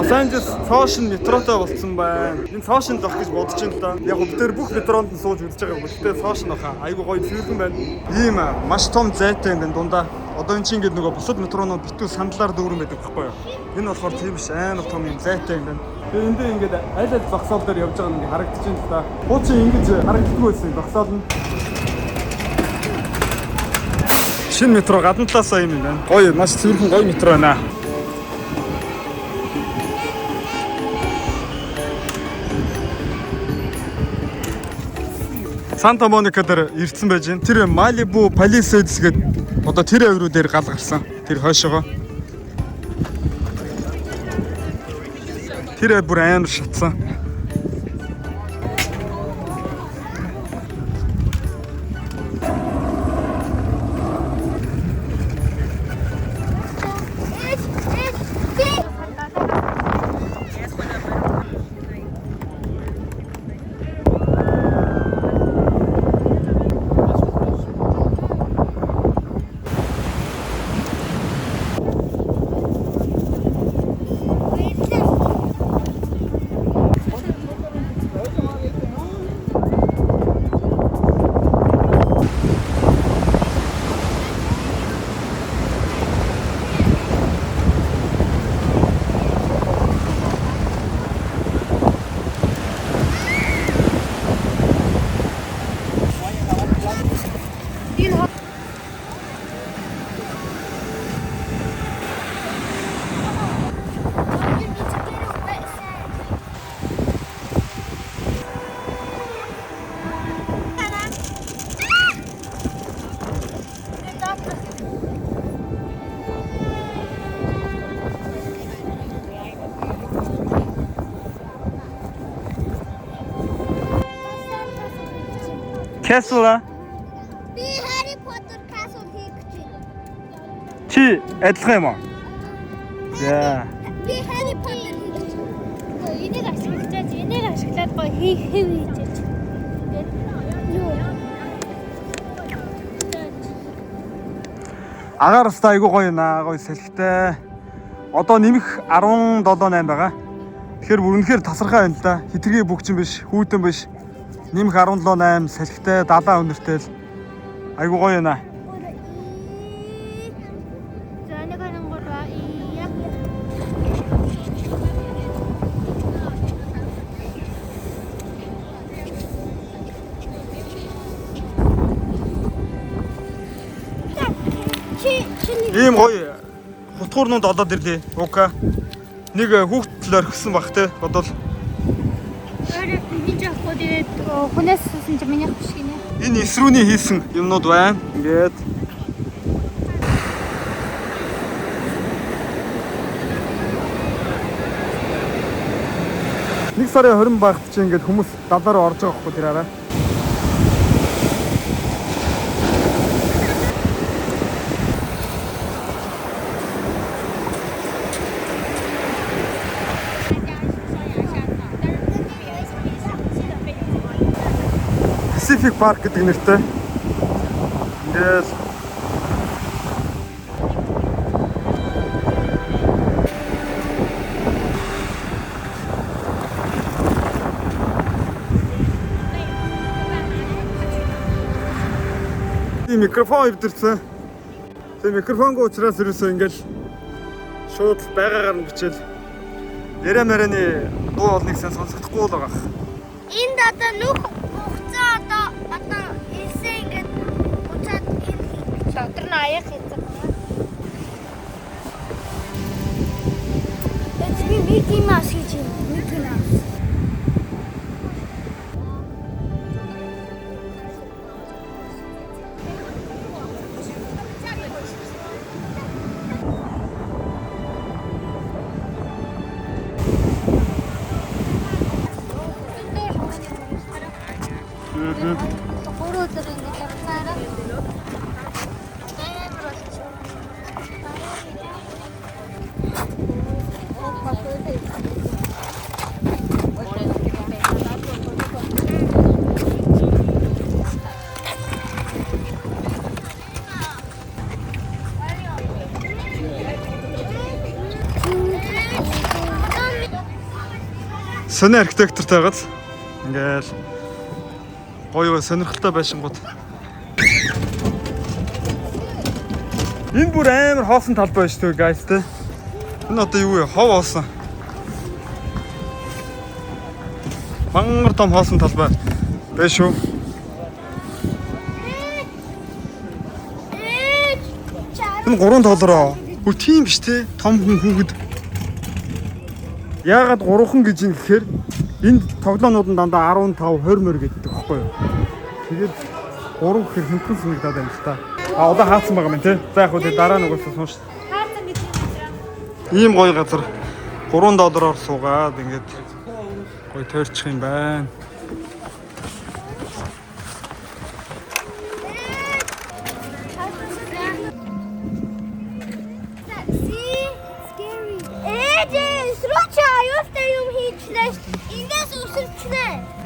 Лос Анжелес цоошин метротой болсон байна. Энэ цоошинд авах гэж бодож байна л да. Яг бид тэр бүх метронд нь сууж үзэж байгаа юм. Гэтэ цоошин авах айгуу гоё филм байна. Ийм маш том зайтай юм байна дундаа. Одоо энэ чинь ингээд нөгөө бусад метронууд битүү сандлаар дүүрэн байдаг байхгүй юу? Энэ болохоор тийм биш, амар том юм зайтай юм байна. Тэгээ энд ингээд аль аль зогсоол дээр явж байгаа нь харагдаж байна л да. Хуучин ингэж харагддаггүй байсан зогсоол нь. Шинэ метро гадна талаасаа юм байна. Гоё, маш цэвэрхэн гоё метро байна. Санта Моника дээр ирсэн байж байна. Тэр Малибу Palisades гэдэг одоо тэр авируу дээр гал гарсан. Тэр хойшоогоо. Тэр бүр амар шатсан. Castle. Би Harry Potter Castle хийх гэж байна. Чи адилхан юм уу? За. Би Harry Potter хийх гэж байна. Энийг ашиглаж, энийг ашиглаад гоё хийх хийж яаж. Юу? Агаар өстой айгуу гоё наа, гоё салхитай. Одоо нэмэх 17.8 байгаа. Тэгэхээр үнэхээр тасархай байна л да. Хитрхи бүгчин биш, хүүтэн биш. Нэмэх 17.8 салхитай, далаа өнөртэй л айгуу гоё наа. За нэг харин гурваа ия. Ийм гоё хутгуурнууд олоод ирлээ. Ука. Нэг хүүхд л орхисон бах те. Бодвол Би жаахгүй тэгээд хүнээс суусан чи минийх биш гинэ. энэ эсрүүний хийсэн юмнууд байна. Ингээд нэг сарын 20 багт чи ингээд хүмүүс далаараа орж байгаа хгүй тэр арай. Pacific Park гэдэг нэртэй. Ингээд микрофон өвдөрсөн. Тэгээ микрофонго учраас ерөөсөө ингээд шууд байгаагаар нь бичээл яриа марианы дуу олныг сайн сонсохгүй л байгаа. Энд одоо нүх хугацаа одоо ирсэн ингээд уцаад энэ дотор нь аяг хийсэн. Би Мики Маус хийж байна. Мики Маус. сони архитектортай байгааз ингээл гоё сонирхолтой байшингууд. Энэ бүр амар хоосон талбай шүү дээ guys те. Энэ одоо юу вэ? Хов хоосон. Мангар том хоосон талбай байж шүү. Энэ 3 доллароо. Хөө тийм биш те. Том хүн хүүхэд. Яагаад 3хан гэж юм гэхээр энд тоглоомнууд нь дандаа 15 20 мөр гэдэг байхгүй юу. Тэгээд 3 гэхээр хэмтэн санагдаад байна л та. А одоо хаацсан байгаа юм те. За яг хөө дараа нь угаасаа суунш. Хаасан гэж юм. Ийм гоё газар 3 доллараар суугаад ингээд гоё тойрчих юм байна.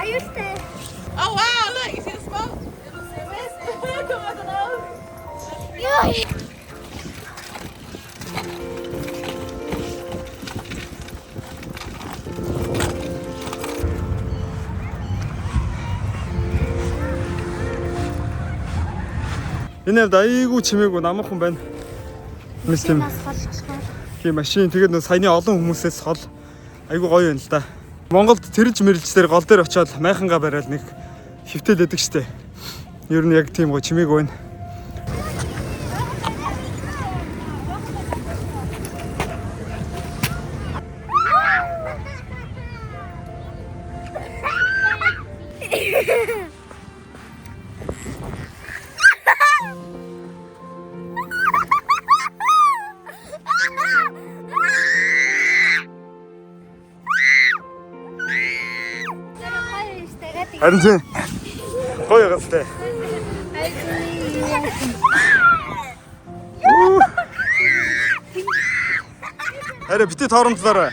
Аюултай. Oh wow, look, you see the smoke? It'll say this. Come on, Ёй. Энэ явд айгүй чимээгүй намхан байна. Мис тийм. Тийм машин тэгээд нөө саяны олон хүмүүсээс хол айгүй гоё юм л да. Монголд тэрж мэрэлжлэр гол дээр очиод майхангаа барайл нэг хөвтөл өгдөг штэ. Ер нь яг тийм гоё чимээгүй байна. Харин тийм. Гоё гастай. Арай битээ тооромтлаарай.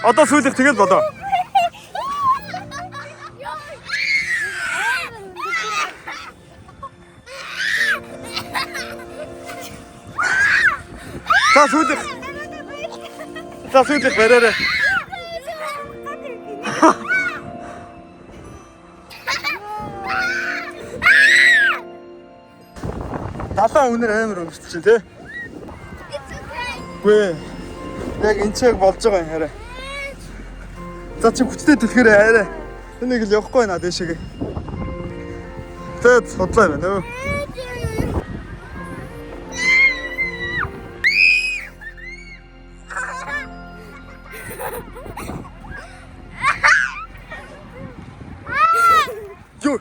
Одоо сүүлийнх тэгэл болоо. За сүүлийнх бараарай. Далаа өнөр амар өнгөрч чинь тий. Гүй. Яг энэ чиг болж байгаа юм хараа. За чи хүчтэй түлхээрээ арай. Энийг л явахгүй байна дэшег. Тэт судлаа байна өө. Юу?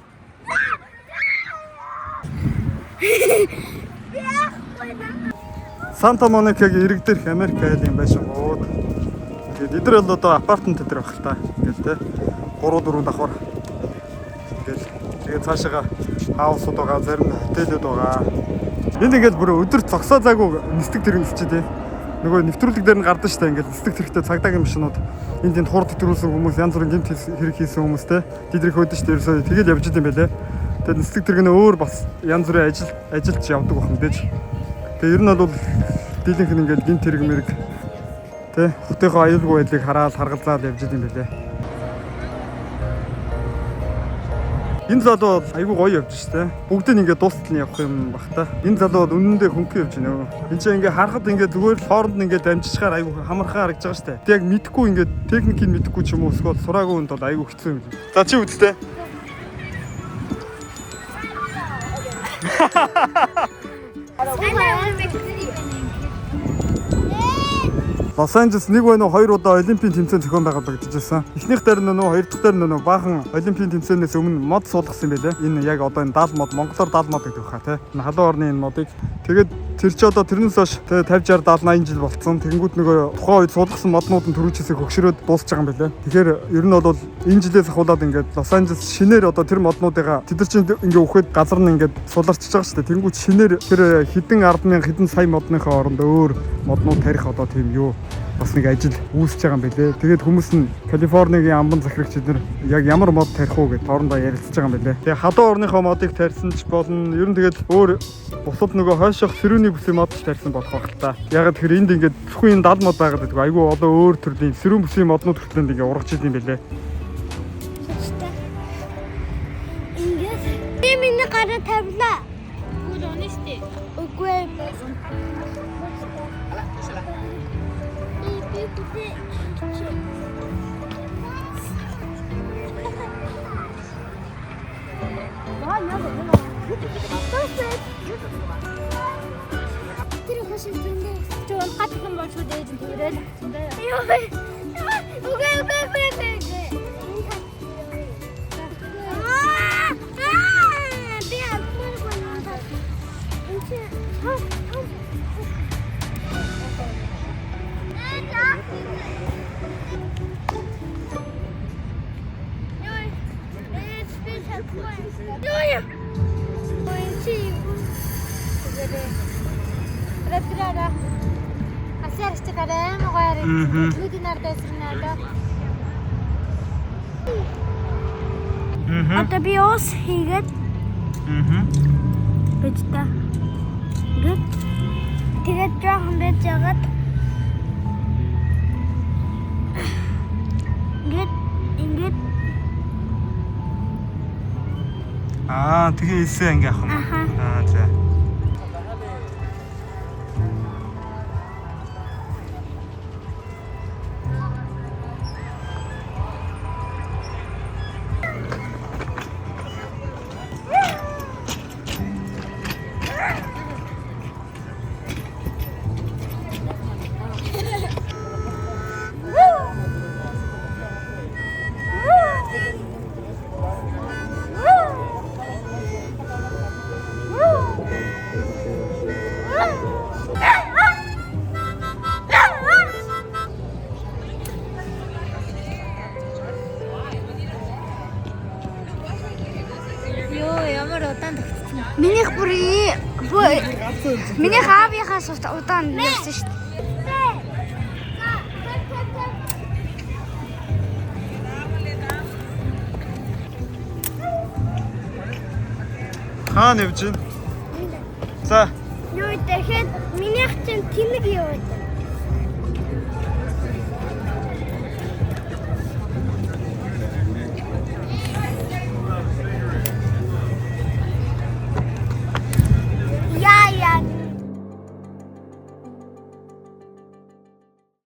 Санта Моникагийн ирэг дээрх Америк айлын байшингууд. Тэгээд эдгээр бол одоо апартмент дээр байх л та. Ингээл те 3 4 давхар. Тэгээд цаашаага хаусууд байгаа, зарим нь хотелүүд байгаа. Энд ингээл бүр өдөр зогсоо заагүй нисдэг тэрэгч тий. Нөгөө нэвтрүүлэг дээр нь гардаг штэ ингээл нисдэг тэрэгтэй цагдаагийн машинууд. Энд хурд төтрүүлсэн хүмүүс, янз бүрийн гэмт хэрэг хийсэн хүмүүс те. Тэдрийг хөдөн штэ ерөөсөө тэгээд явж идэм байлээ. Тэгээд нисдэг тэрэг нь өөр бас янз бүрийн ажилч явдаг бахан дэж. Тэгээ ер нь бол дийлэнх нь ингээл гинт хэрэг мэрэг тэ хотынхоо аюулгүй байдлыг харгалзаад явж идэм байлээ. Энэ залуу айгүй гоё явж штэ. Бүгд нь ингээд дуустал нь явах юм бах та. Энэ залуу бол үнэндээ хөнгөн явж байна. Энд чинь ингээд харахад ингээд зүгээр л хооронд нь ингээд дамжчихаар айгүй хамархан харагдаж байгаа штэ. Тэг яг мэдхгүй ингээд техникийг мэдхгүй ч юм уу эсвэл сураагүй хүнд бол айгүй хэцүү юм. За чи үсттэй. Лос Анжелес нэг байна уу 2 удаа олимпийн тэмцээн зохион байгуулагдчихсан. Эхнийх дээр нь нөө хоёр дахь дээр нь баахан олимпийн тэмцээнээс өмнө мод суулгасан байлээ. Энэ яг одоо энэ 70 мод монголоор 70 мод гэдэг хаа тий. Энэ халуун орны энэ модыг тэгээд тэр чи одоо тэрнээс хойш 50 60 70 80 жил болцсон. Тэнгүүд нөгөө тухайн үед суулгасан моднууд нь төрүүчээсээ хөгшрөөд дуусч байгаа юм байлээ. Тэгэхээр ер нь бол энэ жилээс ахуулаад ингээд Лос Анжелес шинээр одоо тэр моднуудыгаа тэд нар чинь ингээд үхээд газар нь ингээд суларчж байгаа шүү дээ. Тэнгүүд шинээр тэр хэдэн 10,000 хэдэн сая модныхоо оронд өөр моднууд тарих одоо тийм юу бас нэг ажил үүсэж байгаа юм билээ. Тэгээд хүмүүс нь Калифорнигийн амбан захирагчид нар яг ямар мод тарих уу гэж хоорондоо ярилцж байгаа юм билээ. Тэгээд хадуу орныхоо модыг тарьсан ч болно. Ер нь тэгээд өөр бусад нөгөө хойших сэрүүний бүсийн мод ч тарьсан болох байх л та. Яг тэгэхээр энд ингээд зөвхөн энэ 70 мод байгаад байдаг. Айгүй одоо өөр төрлийн сэрүүн бүсийн моднууд хүртэл ингээд ургаж идэм билээ. Миний гараа тавилаа. Good honesty. Үгүй. Тэр хашиг тэндээ чөөл хатхан болж үдээж төрөл. Юу вэ? Үгүй. Одоо би ус хийгээд гэж та. Гэт тэгээд жоохон байж яагаад гэт ингээд Тэгээ ийсэн ингээ авах юм. За. Миний хаавынхаас удаан явсан шүү дээ. Хаана явж байна? За. Юу тэгэхэд минийх чинь тэнэг яваад.